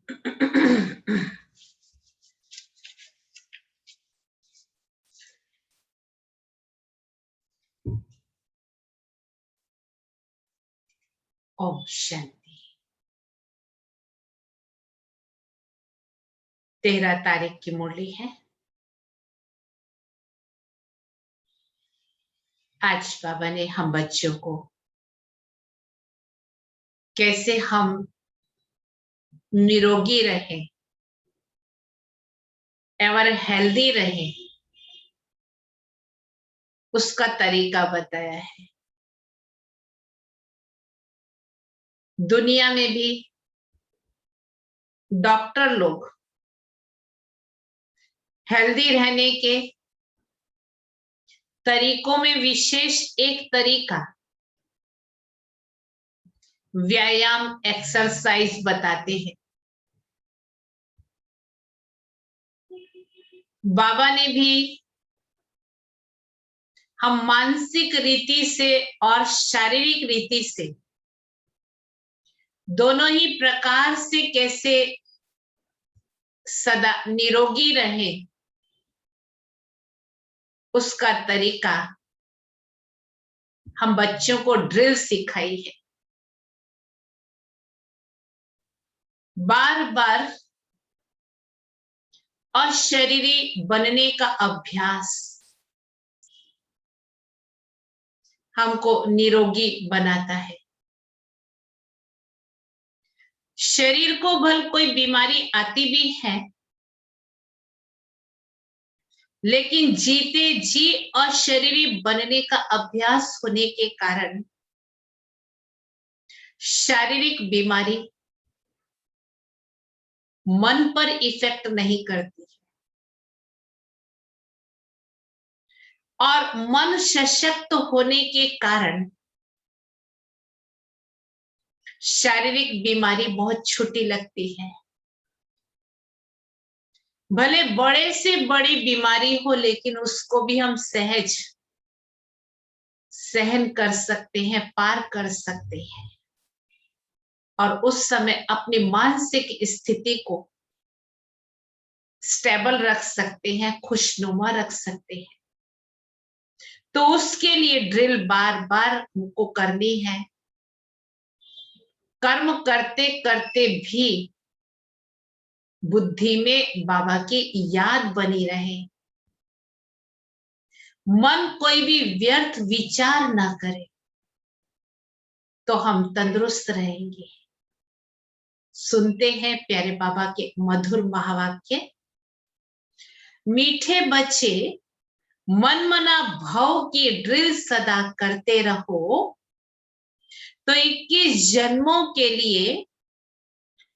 ओम शांति। 13 तारीख की मुरली है। आज बाबा ने हम बच्चों को कैसे हम निरोगी रहें और हेल्दी रहें उसका तरीका बताया है। दुनिया में भी डॉक्टर लोग हेल्दी रहने के तरीकों में विशेष एक तरीका व्यायाम एक्सरसाइज बताते हैं। बाबा ने भी हम मानसिक रीति से और शारीरिक रीति से दोनों ही प्रकार से कैसे सदा निरोगी रहे उसका तरीका हम बच्चों को ड्रिल सिखाई है। बार बार और शरीरी बनने का अभ्यास हमको निरोगी बनाता है। शरीर को भले कोई बीमारी आती भी है, लेकिन जीते जी और शरीरी बनने का अभ्यास होने के कारण शारीरिक बीमारी मन पर इफेक्ट नहीं करती और मन सशक्त होने के कारण शारीरिक बीमारी बहुत छोटी लगती है। भले बड़े से बड़ी बीमारी हो, लेकिन उसको भी हम सहज सहन कर सकते हैं, पार कर सकते हैं और उस समय अपनी मानसिक स्थिति को स्टेबल रख सकते हैं, खुशनुमा रख सकते हैं। तो उसके लिए ड्रिल बार बार हमको करनी है। कर्म करते करते भी बुद्धि में बाबा की याद बनी रहे, मन कोई भी व्यर्थ विचार ना करे, तो हम तंदुरुस्त रहेंगे। सुनते हैं प्यारे बाबा के मधुर महावाक्य। मीठे बच्चे मन मना भाव की ड्रिल सदा करते रहो, तो 21 जन्मों के लिए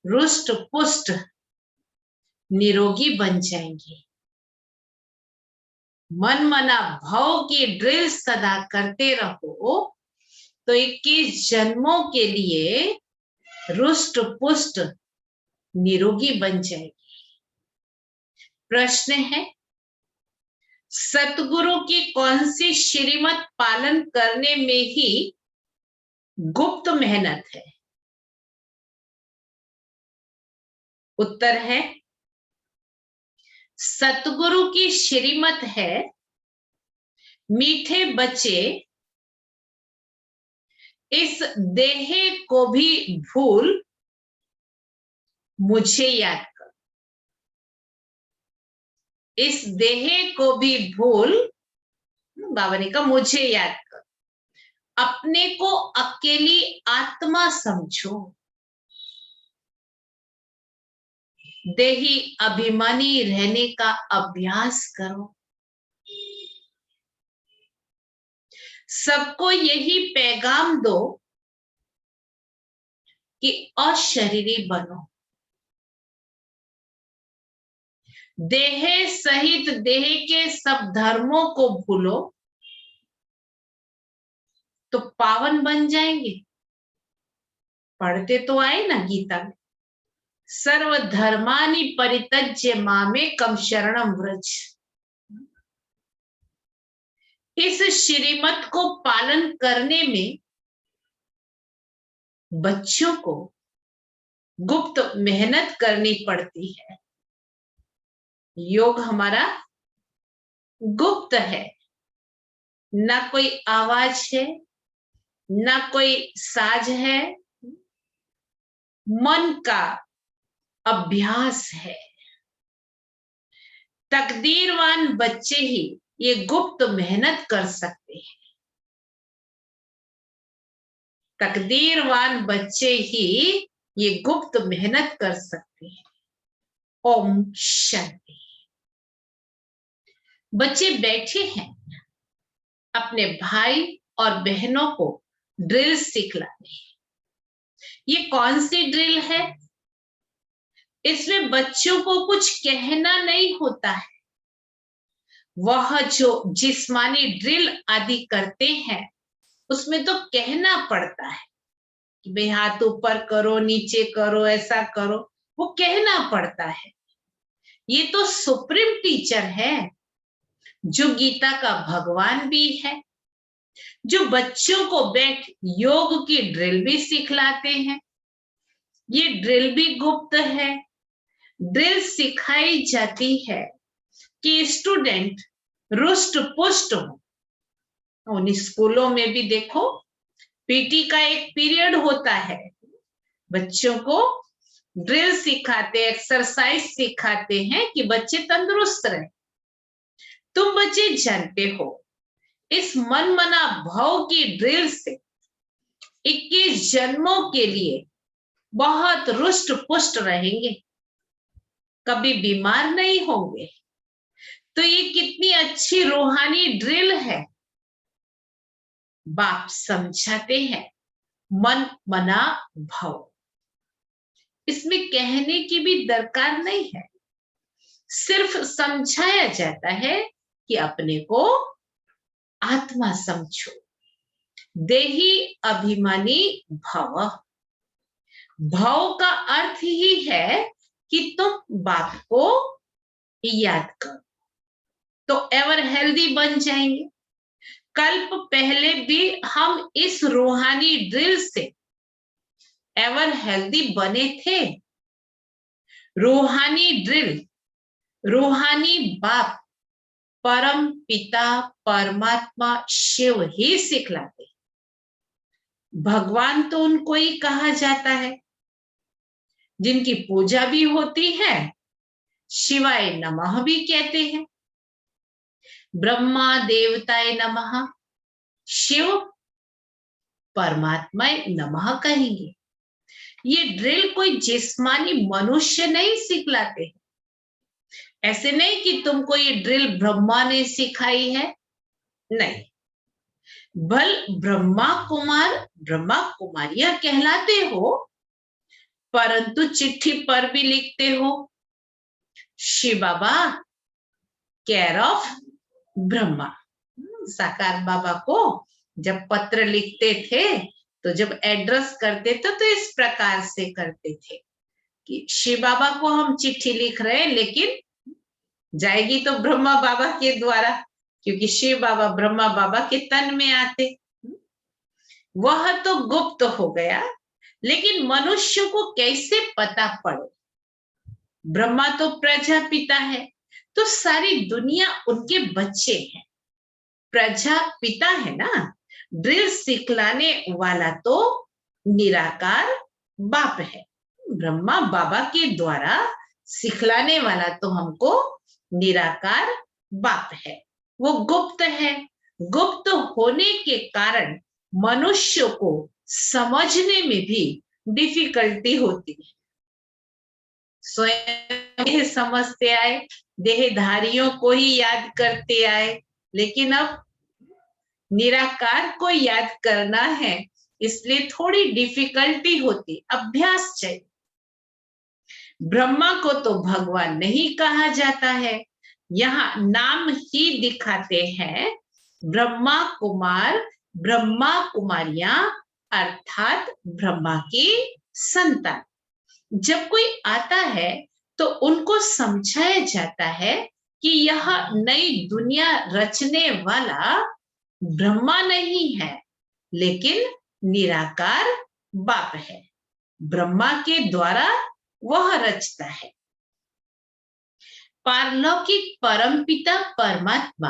रुष्ट पुष्ट निरोगी बन जाएंगे। मन मना भाव की ड्रिल सदा करते रहो, तो 21 जन्मों के लिए रुष्ट पुष्ट निरोगी बन जाएगी। प्रश्न है, सतगुरु की कौन सी श्रीमत पालन करने में ही गुप्त मेहनत है? उत्तर है, सतगुरु की श्रीमत है, मीठे बच्चे इस देह को भी भूल मुझे याद कर। इस देह को भी भूल, बाबा ने कहा, मुझे याद कर। अपने को अकेली आत्मा समझो, देही अभिमानी रहने का अभ्यास करो। सबको यही पैगाम दो कि अशरीरी बनो, देह सहित देह के सब धर्मों को भूलो तो पावन बन जाएंगे। पढ़ते तो आए ना गीता में, सर्व धर्मानि परित्यज्य मामेकं शरणं व्रज। इस श्रीमत को पालन करने में बच्चों को गुप्त मेहनत करनी पड़ती है। योग हमारा गुप्त है, ना कोई आवाज है, ना कोई साज है, मन का अभ्यास है। तकदीरवान बच्चे ही ये गुप्त मेहनत कर सकते हैं। तकदीरवान बच्चे ही ये गुप्त मेहनत कर सकते हैं। ओम शांति। बच्चे बैठे हैं अपने भाई और बहनों को ड्रिल सिखलाने। ये कौन सी ड्रिल है? इसमें बच्चों को कुछ कहना नहीं होता है। वह जो जिस्मानी ड्रिल आदि करते हैं उसमें तो कहना पड़ता है कि भाई हाथ ऊपर करो, नीचे करो, ऐसा करो, वो कहना पड़ता है। ये तो सुप्रीम टीचर है, जो गीता का भगवान भी है, जो बच्चों को बैठ योग की ड्रिल भी सिखलाते हैं। ये ड्रिल भी गुप्त है। ड्रिल सिखाई जाती है कि स्टूडेंट रुष्ट पुष्ट हो। उन स्कूलों में भी देखो पीटी का एक पीरियड होता है, बच्चों को ड्रिल सिखाते, एक्सरसाइज सिखाते हैं कि बच्चे तंदुरुस्त रहे। तुम बच्चे जानते हो इस मन मना भाव की ड्रिल से 21 जन्मों के लिए बहुत रुष्ट पुष्ट रहेंगे, कभी बीमार नहीं होंगे। तो ये कितनी अच्छी रूहानी ड्रिल है। बाप समझाते हैं मन मना भाव। इसमें कहने की भी दरकार नहीं है, सिर्फ समझाया जाता है कि अपने को आत्मा समझो। देही अभिमानी भाव। भाव का अर्थ ही है कि तुम बाप को याद करो तो एवर हेल्दी बन जाएंगे। कल्प पहले भी हम इस रूहानी ड्रिल से एवर हेल्दी बने थे। रूहानी ड्रिल, रूहानी बाप, परम पिता परमात्मा शिव ही सिखलाते। भगवान तो उनको ही कहा जाता है जिनकी पूजा भी होती है, शिवाय नमः भी कहते हैं। ब्रह्मा देवताय नमः, शिव परमात्मा नमः कहेंगे। ये ड्रिल कोई जिस्मानी मनुष्य नहीं सिखलाते। ऐसे नहीं कि तुमको ये ड्रिल ब्रह्मा ने सिखाई है, नहीं। बल ब्रह्मा कुमार ब्रह्मा कुमारियां कहलाते हो, परंतु चिट्ठी पर भी लिखते हो शिव बाबा केयर ऑफ ब्रह्मा। साकार बाबा को जब पत्र लिखते थे तो जब एड्रेस करते थे तो इस प्रकार से करते थे कि शिव बाबा को हम चिट्ठी लिख रहे हैं, लेकिन जाएगी तो ब्रह्मा बाबा के द्वारा, क्योंकि शिव बाबा ब्रह्मा बाबा के तन में आते। वह तो गुप्त हो गया, लेकिन मनुष्य को कैसे पता पड़े? ब्रह्मा तो प्रजापिता है, तो सारी दुनिया उनके बच्चे हैं। प्रजापिता है ना, ड्रिल सिखलाने वाला तो निराकार बाप है। ब्रह्मा बाबा के द्वारा सिखलाने वाला तो हमको निराकार बाप है। वो गुप्त है। गुप्त होने के कारण मनुष्य को समझने में भी डिफिकल्टी होती है। स्वयं समझते आए, देहधारियों को ही याद करते आए, लेकिन अब निराकार को याद करना है, इसलिए थोड़ी डिफिकल्टी होती, अभ्यास चाहिए। ब्रह्मा को तो भगवान नहीं कहा जाता है, यहाँ नाम ही दिखाते हैं ब्रह्मा कुमार ब्रह्मा कुमारियां, अर्थात ब्रह्मा की संतान। जब कोई आता है तो उनको समझाया जाता है कि यह नई दुनिया रचने वाला ब्रह्मा नहीं है, लेकिन निराकार बाप है। ब्रह्मा के द्वारा वह रचता है। पारलौकिक परमपिता परमात्मा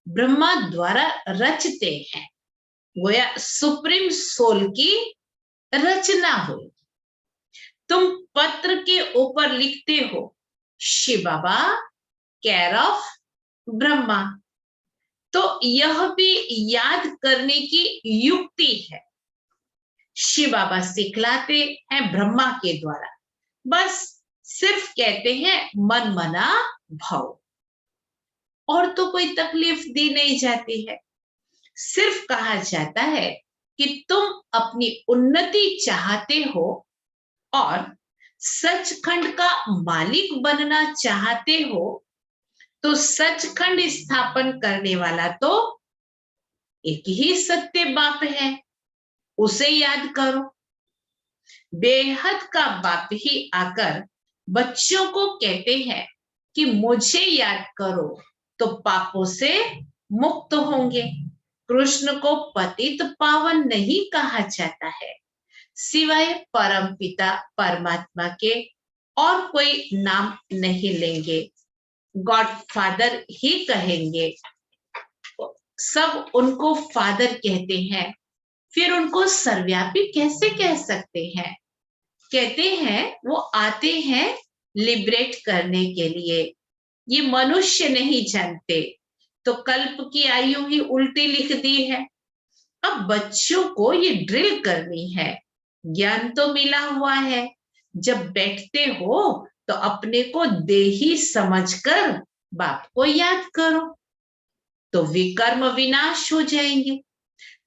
ब्रह्मा द्वारा रचते हैं, गोया सुप्रीम सोल की रचना हुई। तुम पत्र के ऊपर लिखते हो शिव बाबा केयर ऑफ ब्रह्मा, तो यह भी याद करने की युक्ति है। शिव बाबा सिखलाते हैं ब्रह्मा के द्वारा, बस सिर्फ कहते हैं मन मना भाव, और तो कोई तकलीफ दी नहीं जाती है। सिर्फ कहा जाता है कि तुम अपनी उन्नति चाहते हो और सचखंड का मालिक बनना चाहते हो, तो सचखंड स्थापन करने वाला तो एक ही सत्य बाप है, उसे याद करो। बेहद का बाप ही आकर बच्चों को कहते हैं कि मुझे याद करो तो पापों से मुक्त होंगे। कृष्ण को पतित पावन नहीं कहा जाता है, सिवाय परमपिता परमात्मा के और कोई नाम नहीं लेंगे, गॉड फादर ही कहेंगे। सब उनको फादर कहते हैं, फिर उनको सर्वव्यापी कैसे कह सकते हैं? कहते हैं वो आते हैं लिबरेट करने के लिए, ये मनुष्य नहीं जानते, तो कल्प की आयु ही उल्टी लिख दी है। अब बच्चों को ये ड्रिल करनी है, ज्ञान तो मिला हुआ है, जब बैठते हो तो अपने को देही समझकर बाप को याद करो, तो विकर्म विनाश हो जाएंगे।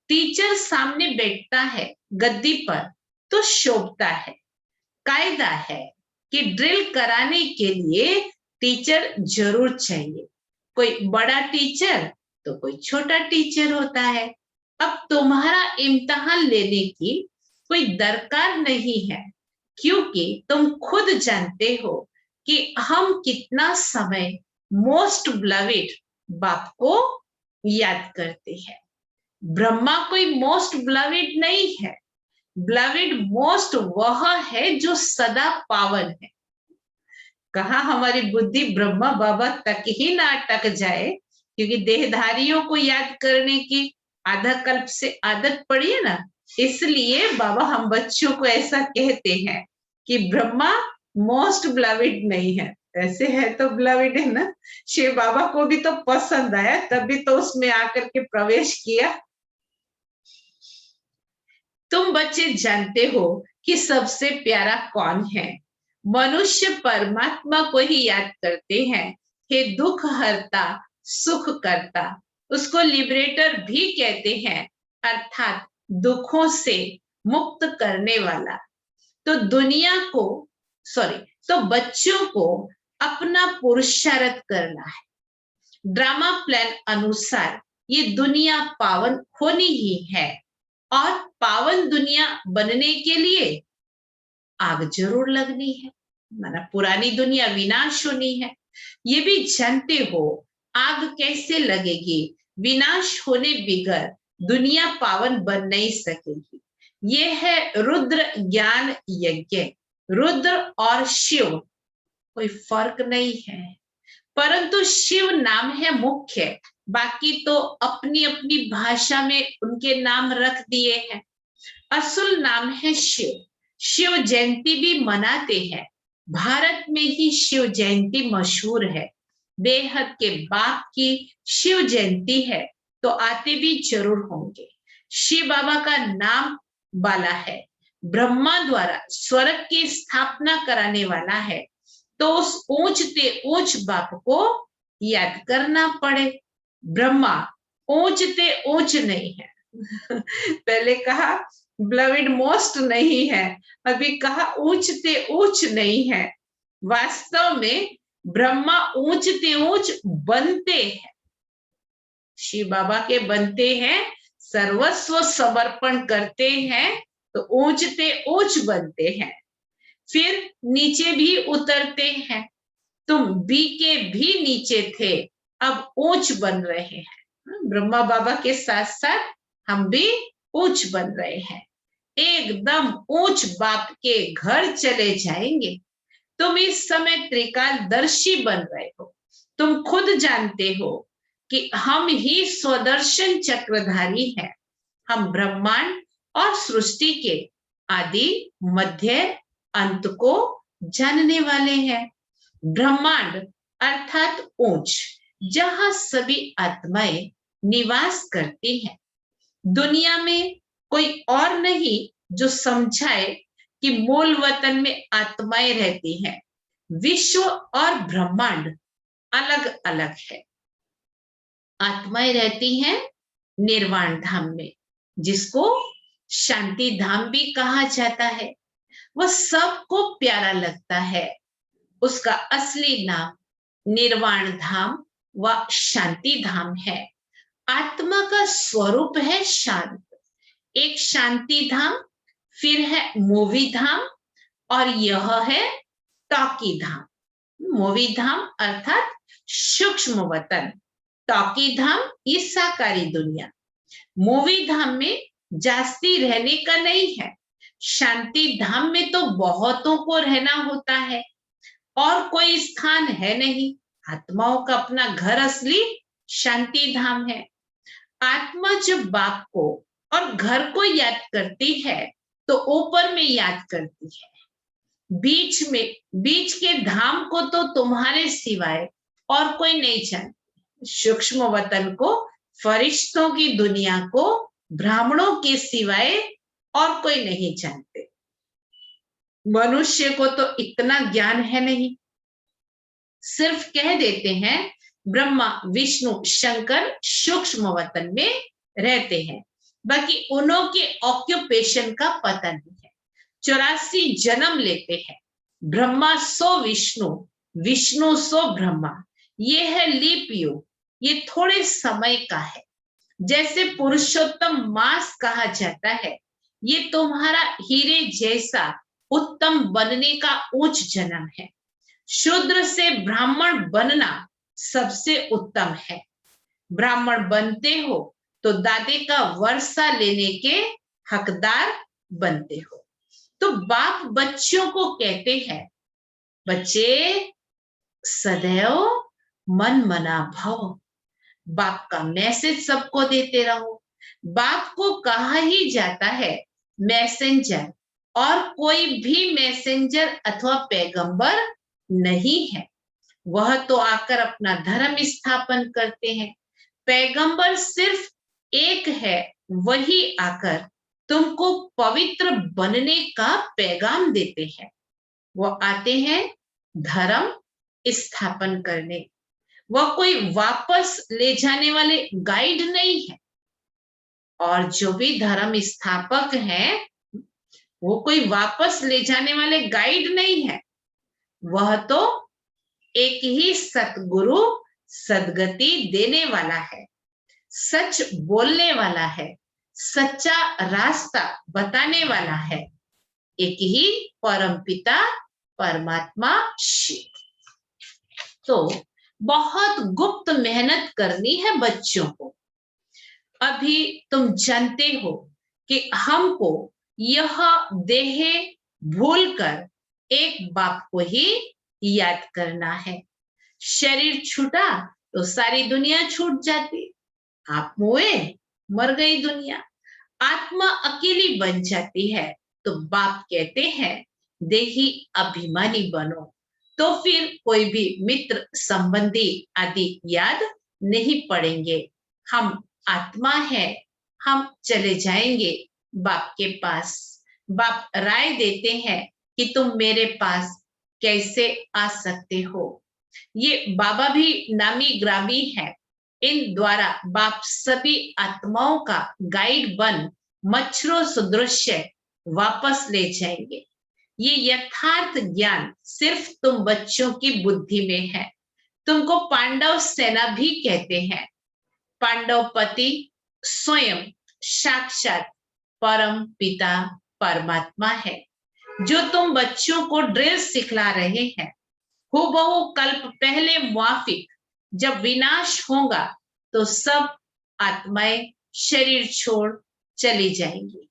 टीचर सामने बैठता है गद्दी पर तो शोभता है, कायदा है कि ड्रिल कराने के लिए टीचर जरूर चाहिए, कोई बड़ा टीचर तो कोई छोटा टीचर होता है। अब तुम्हारा इम्तिहान लेने की कोई दरकार नहीं है, क्योंकि तुम खुद जानते हो कि हम कितना समय मोस्ट ब्लवेड बाप को याद करते हैं। ब्रह्मा कोई मोस्ट ब्लवेड नहीं है, ब्लवेड मोस्ट वह है जो सदा पावन है। कहा हमारी बुद्धि ब्रह्मा बाबा तक ही ना अटक जाए, क्योंकि देहधारियों को याद करने की आधा कल्प से आदत पड़ी है ना, इसलिए बाबा हम बच्चों को ऐसा कहते हैं कि ब्रह्मा मोस्ट ब्लवेड नहीं है। ऐसे है तो ब्लवेड है ना, शिव बाबा को भी तो पसंद आया, तभी तो उसमें आकर के प्रवेश किया। तुम बच्चे जानते हो कि सबसे प्यारा कौन है? मनुष्य परमात्मा को ही याद करते हैं, हे दुख हरता सुख करता, उसको लिबरेटर भी कहते हैं, अर्थात दुखों से मुक्त करने वाला। तो दुनिया को तो बच्चों को अपना पुरुषार्थ करना है, ड्रामा प्लान अनुसार ये दुनिया पावन होनी ही है, और पावन दुनिया बनने के लिए आग जरूर लगनी है, माना पुरानी दुनिया विनाश होनी है। ये भी जानते हो आग कैसे लगेगी, विनाश होने बिगर दुनिया पावन बन नहीं सकेगी। ये है रुद्र ज्ञान यज्ञ। रुद्र और शिव कोई फर्क नहीं है, परंतु शिव नाम है मुख्य, बाकी तो अपनी अपनी भाषा में उनके नाम रख दिए हैं। असल नाम है शिव। शिव जयंती भी मनाते हैं, भारत में ही शिव जयंती मशहूर है। बेहद के बाप की शिव जयंती है तो आते भी जरूर होंगे। शिव बाबा का नाम वाला है, ब्रह्मा द्वारा स्वर्ग की स्थापना कराने वाला है, तो उस ऊंचते ऊंच बाप को याद करना पड़े। ब्रह्मा ऊंचते ऊंच नहीं है पहले कहा ब्लवेड मोस्ट नहीं है, अभी कहा ऊंचते ऊंच नहीं है। वास्तव में ब्रह्मा ऊंचते ऊंच बनते हैं, शिव बाबा के बनते हैं, सर्वस्व समर्पण करते हैं तो ऊंचते ऊंच बनते हैं, फिर नीचे भी उतरते हैं। तुम बी के भी नीचे थे, अब ऊंच बन रहे हैं। ब्रह्मा बाबा के साथ साथ हम भी ऊंच बन रहे हैं। एकदम ऊंच बाप के घर चले जाएंगे। तुम इस समय त्रिकालदर्शी बन रहे हो। तुम खुद जानते हो कि हम ही स्वदर्शन चक्रधारी हैं। हम ब्रह्मांड और सृष्टि के आदि, मध्य, अंत को जानने वाले हैं। ब्रह्मांड अर्थात ऊंच, जहां सभी आत्माएं निवास करती हैं। दुनिया में कोई और नहीं जो समझाए कि मूल वतन में आत्माएं रहती हैं। विश्व और ब्रह्मांड अलग अलग है। आत्माएं रहती हैं निर्वाण धाम में, जिसको शांति धाम भी कहा जाता है। वह सबको प्यारा लगता है। उसका असली नाम निर्वाण धाम व शांति धाम है। आत्मा का स्वरूप है शांत। एक शांति धाम, फिर है मोवी धाम, और यह है टॉकी धाम। मोवी धाम अर्थात सूक्ष्म वतन, टॉकी धाम ये साकारी दुनिया। मोवी धाम में जास्ती रहने का नहीं है। शांति धाम में तो बहुतों को रहना होता है और कोई स्थान है नहीं। आत्माओं का अपना घर असली शांति धाम है। आत्मा जब बाप को और घर को याद करती है तो ऊपर में याद करती है। बीच के धाम को तो तुम्हारे सिवाय और कोई नहीं जानता। सूक्ष्म वतन को, फरिश्तों की दुनिया को ब्राह्मणों के सिवाय और कोई नहीं जानते। मनुष्य को तो इतना ज्ञान है नहीं। सिर्फ कह देते हैं ब्रह्मा विष्णु शंकर सूक्ष्म वतन में रहते हैं, बाकी उन्हों के ऑक्यूपेशन का पता नहीं है। 84 जन्म लेते हैं। ब्रह्मा 100 विष्णु, विष्णु 100 ब्रह्मा। ये है लीप युग। ये थोड़े समय का है। जैसे पुरुषोत्तम मास कहा जाता है, ये तुम्हारा हीरे जैसा उत्तम बनने का उच्च जन्म है। शूद्र से ब्राह्मण बनना सबसे उत्तम है। ब्राह्मण बनते हो तो दादे का वर्षा लेने के हकदार बनते हो। तो बाप बच्चों को कहते हैं, बच्चे सदैव मन मना भव। बाप का मैसेज सबको देते रहो। बाप को कहा ही जाता है मैसेंजर, और कोई भी मैसेंजर अथवा पैगंबर नहीं है। वह तो आकर अपना धर्म स्थापन करते हैं। पैगंबर सिर्फ एक है, वही आकर तुमको पवित्र बनने का पैगाम देते हैं। वो आते हैं धर्म स्थापन करने। वह कोई वापस ले जाने वाले गाइड नहीं है। और जो भी धर्म स्थापक हैं, वो कोई वापस ले जाने वाले गाइड नहीं है। वह तो एक ही सतगुरु सदगति देने वाला है, सच बोलने वाला है, सच्चा रास्ता बताने वाला है। एक ही परमपिता परमात्मा शिव। तो बहुत गुप्त मेहनत करनी है बच्चों को। अभी तुम जानते हो कि हमको यह देह भूलकर एक बाप को ही याद करना है। शरीर छूटा तो सारी दुनिया छूट जाती। आप मोए, मर गई दुनिया। आत्मा अकेली बन जाती है तो बाप कहते हैं देही अभिमानी बनो। तो फिर कोई भी मित्र संबंधी आदि याद नहीं पड़ेंगे। हम आत्मा है, हम चले जाएंगे बाप के पास। बाप राय देते हैं कि तुम मेरे पास कैसे आ सकते हो। ये बाबा भी नामी ग्रामी है। इन द्वारा बाप सभी आत्माओं का गाइड बन मच्छरों सदृश्य वापस ले जाएंगे। ये यथार्थ ज्ञान सिर्फ तुम बच्चों की बुद्धि में है। तुमको पांडव सेना भी कहते हैं। पांडवपति स्वयं साक्षात परम पिता परमात्मा है, जो तुम बच्चों को ड्रिल सिखला रहे हैं। हूबहू कल्प पहले मुआफिक जब विनाश होगा तो सब आत्माएं शरीर छोड़ चली जाएंगी।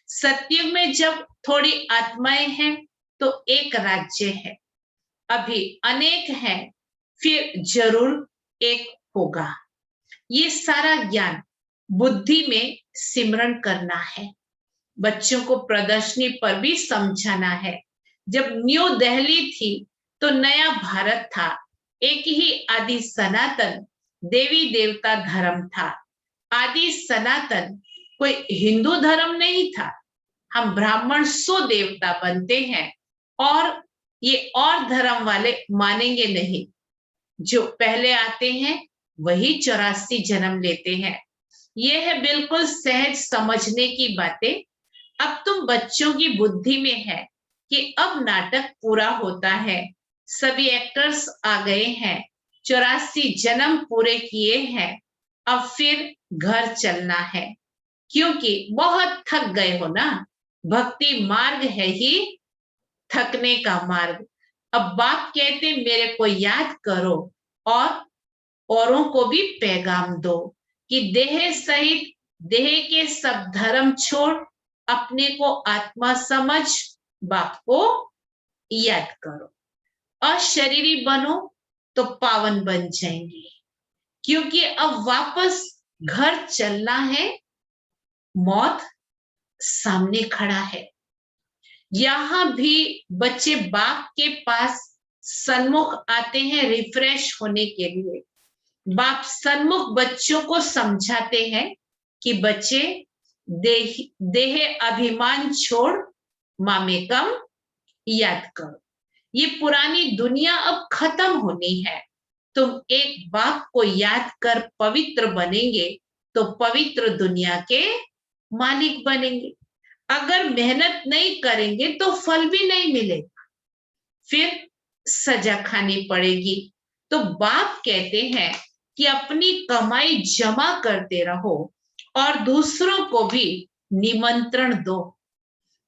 सतयुग में जब थोड़ी आत्माएं हैं तो एक राज्य है, अभी अनेक हैं, फिर जरूर एक होगा। ये सारा ज्ञान बुद्धि में सिमरण करना है। बच्चों को प्रदर्शनी पर भी समझाना है। जब न्यू दिल्ली थी तो नया भारत था, एक ही आदि सनातन देवी देवता धर्म था। आदि सनातन कोई हिंदू धर्म नहीं था। हम ब्राह्मण सो देवता बनते हैं और ये और धर्म वाले मानेंगे नहीं। जो पहले आते हैं वही 84 जन्म लेते हैं। ये है बिल्कुल सहज समझने की बातें। अब तुम बच्चों की बुद्धि में है कि अब नाटक पूरा होता है, सभी एक्टर्स आ गए हैं, 84 जन्म पूरे किए हैं, अब फिर घर चलना है, क्योंकि बहुत थक गए हो ना। भक्ति मार्ग है ही थकने का मार्ग। अब बाप कहते मेरे को याद करो और औरों को भी पैगाम दो कि देह सहित देह के सब धर्म छोड़ अपने को आत्मा समझ बाप को याद करो। अशरीरी बनो तो पावन बन जाएंगे, क्योंकि अब वापस घर चलना है। मौत सामने खड़ा है। यहां भी बच्चे बाप के पास सन्मुख आते हैं रिफ्रेश होने के लिए। बाप सन्मुख बच्चों को समझाते हैं कि बच्चे देह अभिमान छोड़ मामेकम याद करो। ये पुरानी दुनिया अब खत्म होनी है। तुम एक बाप को याद कर पवित्र बनेंगे तो पवित्र दुनिया के मालिक बनेंगे। अगर मेहनत नहीं करेंगे तो फल भी नहीं मिलेगा, फिर सजा खानी पड़ेगी। तो बाप कहते हैं कि अपनी कमाई जमा करते रहो और दूसरों को भी निमंत्रण दो।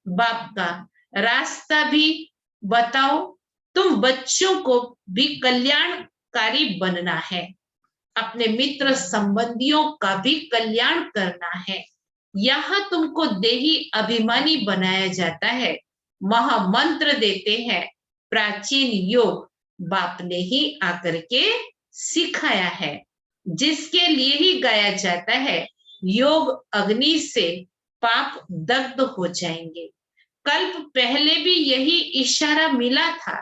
बाप का रास्ता भी बताओ। तुम बच्चों को भी कल्याणकारी बनना है, अपने मित्र संबंधियों का भी कल्याण करना है। यहाँ तुमको देही अभिमानी बनाया जाता है। महामंत्र देते हैं, प्राचीन योग बाप ने ही आकर के सिखाया है, जिसके लिए ही गाया जाता है, योग अग्नि से पाप दग्ध हो जाएंगे। कल्प पहले भी यही इशारा मिला था।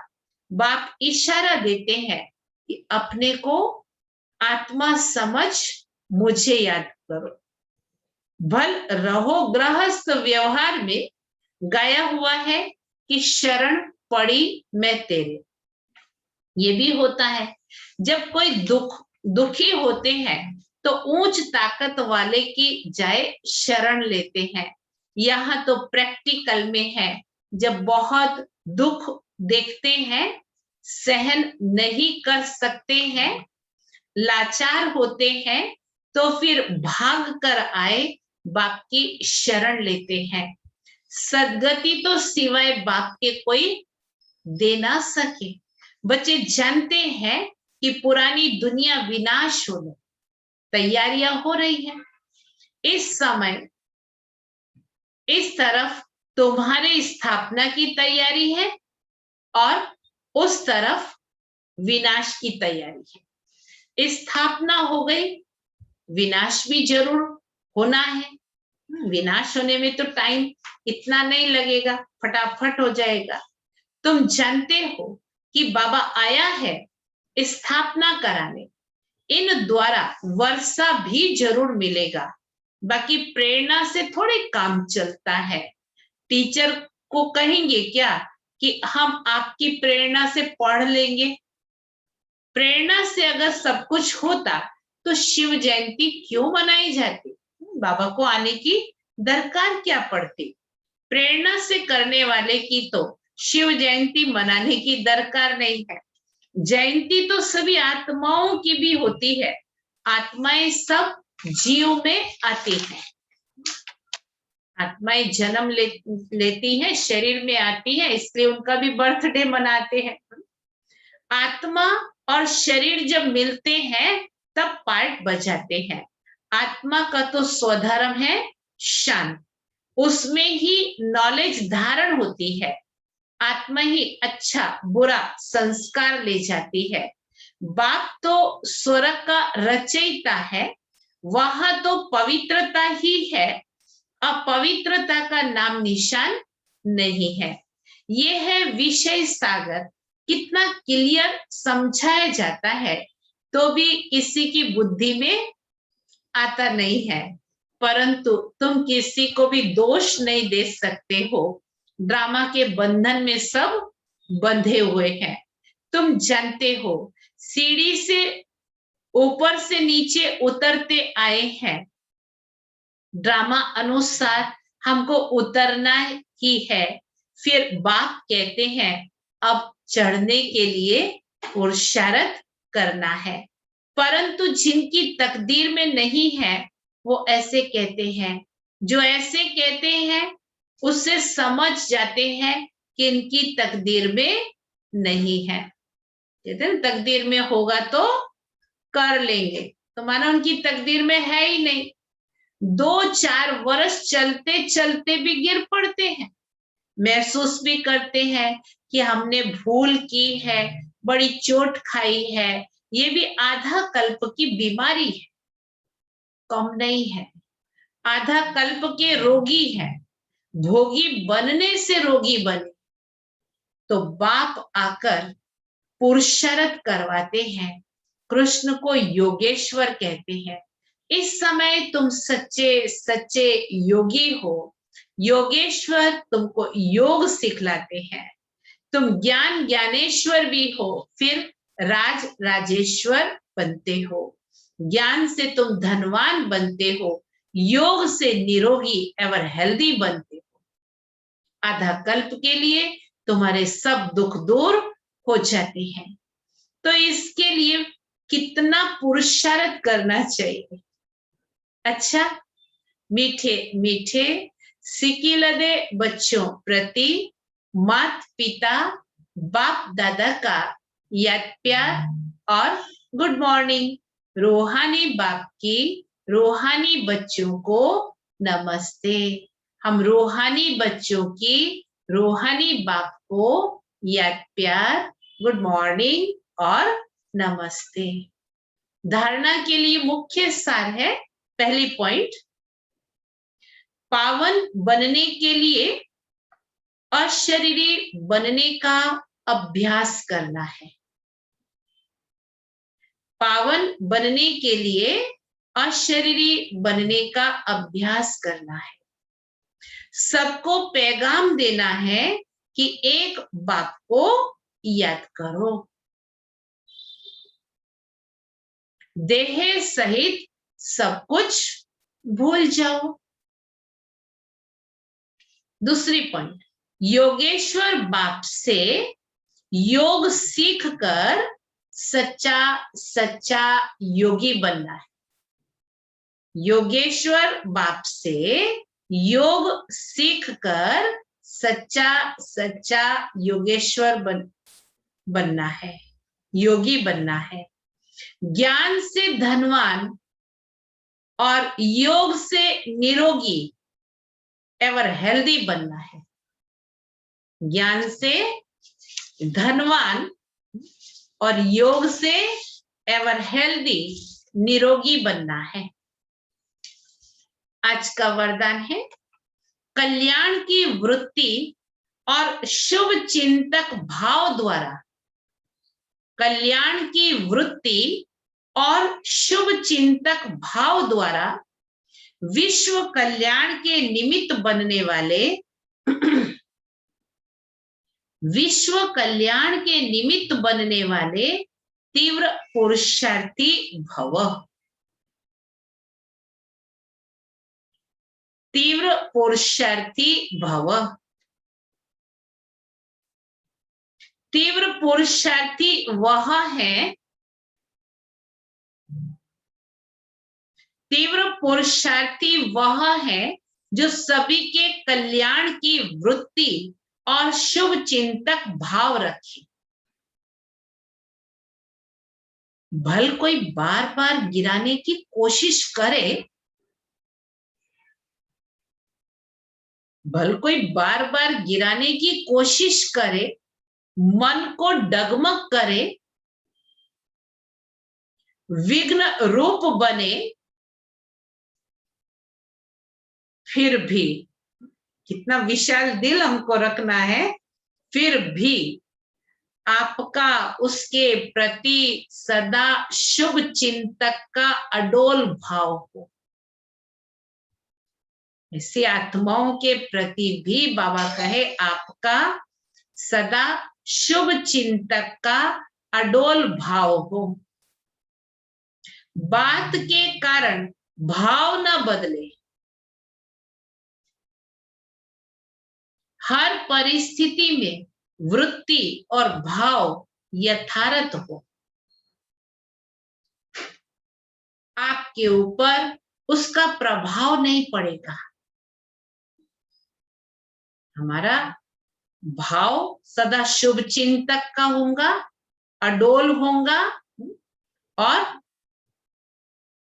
बाप इशारा देते हैं कि अपने को आत्मा समझ मुझे याद करो। भल रहो गृहस्थ व्यवहार में गाया हुआ है कि शरण पड़ी मैं तेरे। ये भी होता है, जब कोई दुखी होते हैं तो ऊंच ताकत वाले की जाए शरण लेते हैं। यहाँ तो प्रैक्टिकल में है, जब बहुत दुख देखते हैं, सहन नहीं कर सकते हैं, लाचार होते हैं, तो फिर भाग कर आए बाप की शरण लेते हैं। सदगति तो सिवाय बाप के कोई दे ना सके। बच्चे जानते हैं कि पुरानी दुनिया विनाश होने तैयारियां हो रही है। इस समय इस तरफ तुम्हारी स्थापना की तैयारी है और उस तरफ विनाश की तैयारी है। स्थापना हो गई, विनाश भी जरूर होना है। विनाश होने में तो टाइम इतना नहीं लगेगा, फटाफट हो जाएगा। तुम जानते हो कि बाबा आया है स्थापना कराने। इन द्वारा वर्षा भी जरूर मिलेगा, बाकी प्रेरणा से थोड़े काम चलता है। टीचर को कहेंगे क्या कि हम आपकी प्रेरणा से पढ़ लेंगे। प्रेरणा से अगर सब कुछ होता तो शिव जयंती क्यों मनाई जाती? बाबा को आने की दरकार क्या पड़ती? प्रेरणा से करने वाले की तो शिव जयंती मनाने की दरकार नहीं है। जयंती तो सभी आत्माओं की भी होती है। आत्माएं सब जीव में आती हैं। आत्माएं जन्म लेती हैं, शरीर में आती है, इसलिए उनका भी बर्थडे मनाते हैं। आत्मा और शरीर जब मिलते हैं तब पार्ट बजाते हैं। आत्मा का तो स्वधर्म है शांत, उसमें ही नॉलेज धारण होती है। आत्मा ही अच्छा बुरा संस्कार ले जाती है। बाप तो स्वर्ग का रचयिता है, वह तो पवित्रता ही है, अपवित्रता का नाम निशान नहीं है। ये है विषय सागर। कितना क्लियर समझाया जाता है तो भी किसी की बुद्धि में आता नहीं है। परंतु तुम किसी को भी दोष नहीं दे सकते हो। ड्रामा के बंधन में सब बंधे हुए हैं। तुम जानते हो, सीढ़ी से ऊपर से नीचे उतरते आए हैं। ड्रामा अनुसार हमको उतरना ही है। फिर बाप कहते हैं अब चढ़ने के लिए पुरुषार्थ करना है। परंतु जिनकी तकदीर में नहीं है वो ऐसे कहते हैं। जो ऐसे कहते हैं उससे समझ जाते हैं कि इनकी तकदीर में नहीं है। कहते हैं तकदीर में होगा तो कर लेंगे, तो माना उनकी तकदीर में है ही नहीं। 2-4 वर्ष चलते चलते भी गिर पड़ते हैं, महसूस भी करते हैं कि हमने भूल की है, बड़ी चोट खाई है। ये भी आधा कल्प की बीमारी है, कम नहीं है। आधा कल्प के रोगी है, भोगी बनने से रोगी बने। तो बाप आकर पुरुषार्थ करवाते हैं। कृष्ण को योगेश्वर कहते हैं। इस समय तुम सच्चे सच्चे योगी हो। योगेश्वर तुमको योग सिखलाते हैं। तुम ज्ञान ज्ञानेश्वर भी हो, फिर राज राजेश्वर बनते हो। ज्ञान से तुम धनवान बनते हो, योग से निरोगी एवं हेल्दी बनते हो। आधा कल्प के लिए तुम्हारे सब दुख दूर हो जाते हैं। तो इसके लिए कितना पुरुषार्थ करना चाहिए। अच्छा, मीठे मीठे सिकिलदे बच्चों प्रति माता पिता बाप दादा का याद प्यार और गुड मॉर्निंग। रूहानी बाप की रूहानी बच्चों को नमस्ते। हम रूहानी बच्चों की रूहानी बाप को याद प्यार, गुड मॉर्निंग और नमस्ते। धारणा के लिए मुख्य सार है, पहली पॉइंट, पावन बनने के लिए अशरीरी बनने का अभ्यास करना है। पावन बनने के लिए अशरीरी बनने का अभ्यास करना है। सबको पैगाम देना है कि एक बाप को याद करो। देह सहित सब कुछ भूल जाओ। दूसरी पॉइंट, योगेश्वर बाप से योग सीख कर सच्चा सच्चा योगी बनना है। योगेश्वर बाप से योग सीख कर सच्चा सच्चा योगेश्वर बनना है, योगी बनना है। ज्ञान से धनवान और योग से निरोगी एवर हेल्दी बनना है। ज्ञान से धनवान और योग से एवर हेल्दी निरोगी बनना है। आज का वरदान है, कल्याण की वृत्ति और शुभ चिंतक भाव द्वारा, कल्याण की वृत्ति और शुभ चिंतक भाव द्वारा विश्व कल्याण के निमित्त बनने वाले विश्व कल्याण के निमित्त बनने वाले तीव्र पुरुषार्थी भव। तीव्र पुरुषार्थी भव। तीव्र पुरुषार्थी वह है, तीव्र पुरुषार्थी वह है जो सभी के कल्याण की वृत्ति और शुभ चिंतक भाव रखे। भल कोई बार बार गिराने की कोशिश करे भले कोई बार बार गिराने की कोशिश करे, मन को डगमग करे, विघ्न रूप बने, फिर भी कितना विशाल दिल हमको रखना है, फिर भी आपका उसके प्रति सदा शुभ चिंतक का अडोल भाव हो। ऐसी आत्माओं के प्रति भी बाबा कहे आपका सदा शुभ चिंतक का अडोल भाव हो। बात के कारण भाव न बदले, हर परिस्थिति में वृत्ति और भाव यथार्थ हो। आपके ऊपर उसका प्रभाव नहीं पड़ेगा। हमारा भाव सदा शुभ चिंतक का होगा, अडोल होगा, और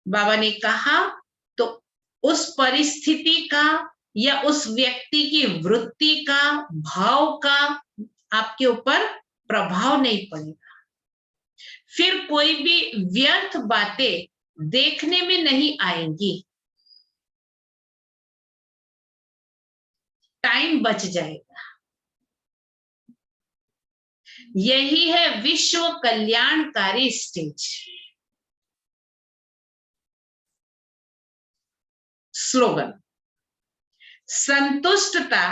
बाबा ने कहा तो उस परिस्थिति का या उस व्यक्ति की वृत्ति का, भाव का आपके ऊपर प्रभाव नहीं पड़ेगा। फिर कोई भी व्यर्थ बातें देखने में नहीं आएंगी, टाइम बच जाएगा। यही है विश्व कल्याणकारी स्टेज। स्लोगन, संतुष्टता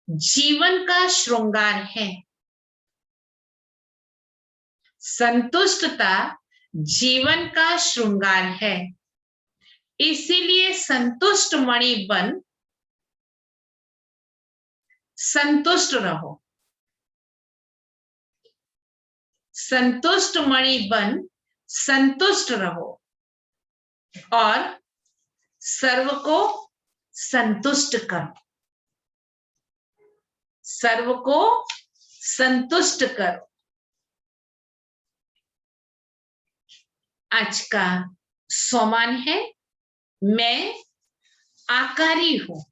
जीवन का श्रृंगार है। संतुष्टता जीवन का श्रृंगार है, इसीलिए संतुष्ट मणि बन संतुष्ट रहो। संतुष्ट मणि बन संतुष्ट रहो और सर्व को संतुष्ट करो। सर्व को संतुष्ट करो। आज का सोमान है, मैं आकारी हूं।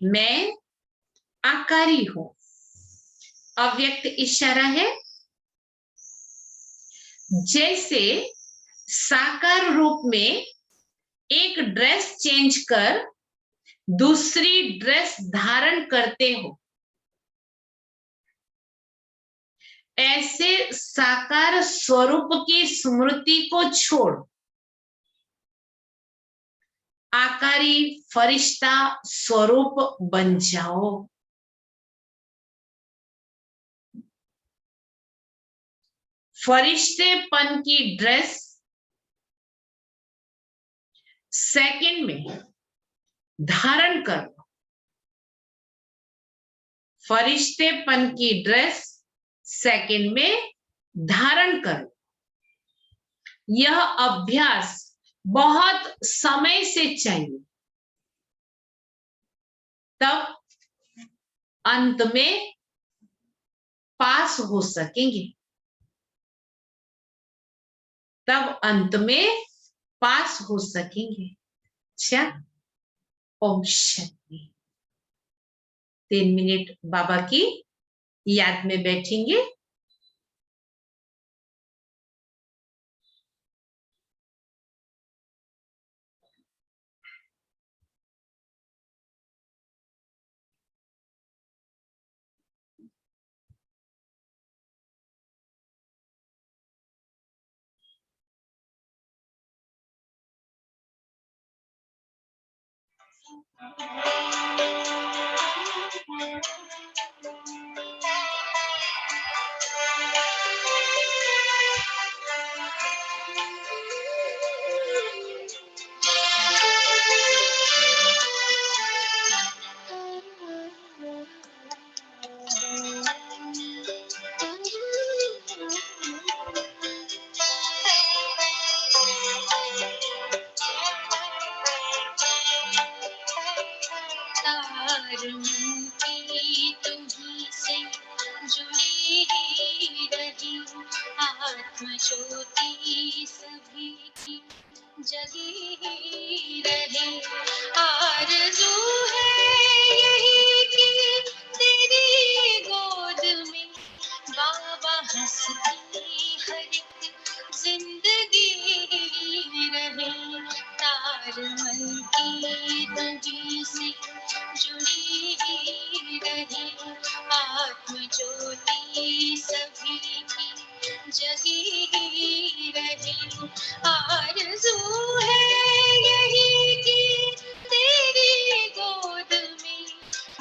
मैं आकारी हूं। अव्यक्त इशारा है। जैसे साकार रूप में एक ड्रेस चेंज कर दूसरी ड्रेस धारण करते हो, ऐसे साकार स्वरूप की स्मृति को छोड़ आकारी फरिश्ता स्वरूप बन जाओ। फरिश्तेपन की ड्रेस सेकंड में धारण करो। फरिश्तेपन की ड्रेस सेकंड में धारण करो। यह अभ्यास बहुत समय से चाहिए, तब अंत में पास हो सकेंगे। तब अंत में पास हो सकेंगे। अच्छा, ओम शांति। 3 मिनट बाबा की याद में बैठेंगे। जगी रहे। आरज़ू है यही कि तेरी गोद में बाबा हंसती हर एक जिंदगी रहे। तार मन की तुझी से जुड़ी रहे। आत्म ज्योति सभी की जगी रहे। आरज़ू है यही कि तेरी गोद में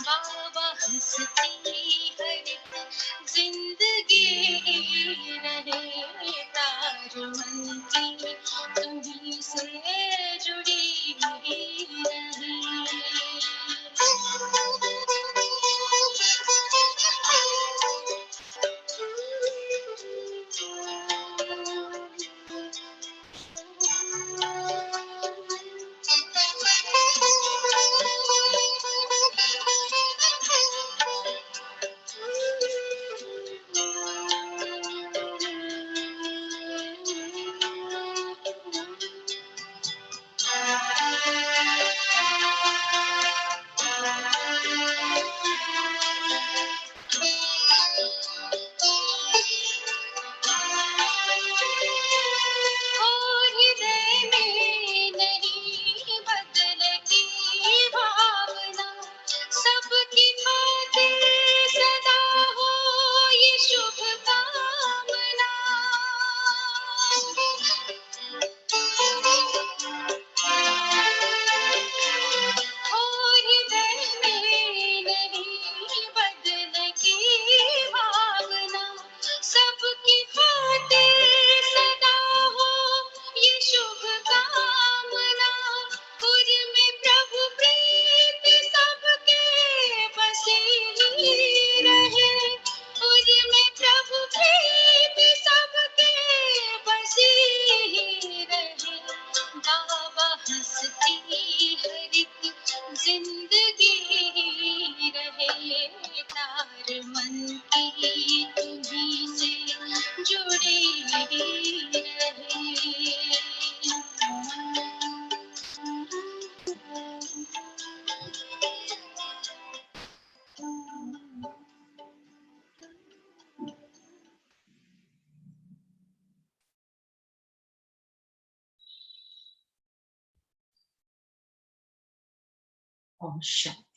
बाबा हंसती हर एक जिंदगी रहे। तार मन की तुम्ही से जुड़ी रहे। और हृदय में नहीं बदलती भावना। सबकी खातिर सदा हो ये शुभ कामना। और हृदय में नहीं बदलती भावना। सबकी खातिर सदा हो ये शुभ कामना। पुर में प्रभु प्रीत सबके बसी ही रहे। पुर में प्रभु प्रीत सबके बसी ही रहे। बाबा हंसती हर एक जिंदगी रहे। तार मन की तुम्ही से जुड़ी रहे। ओम शांति।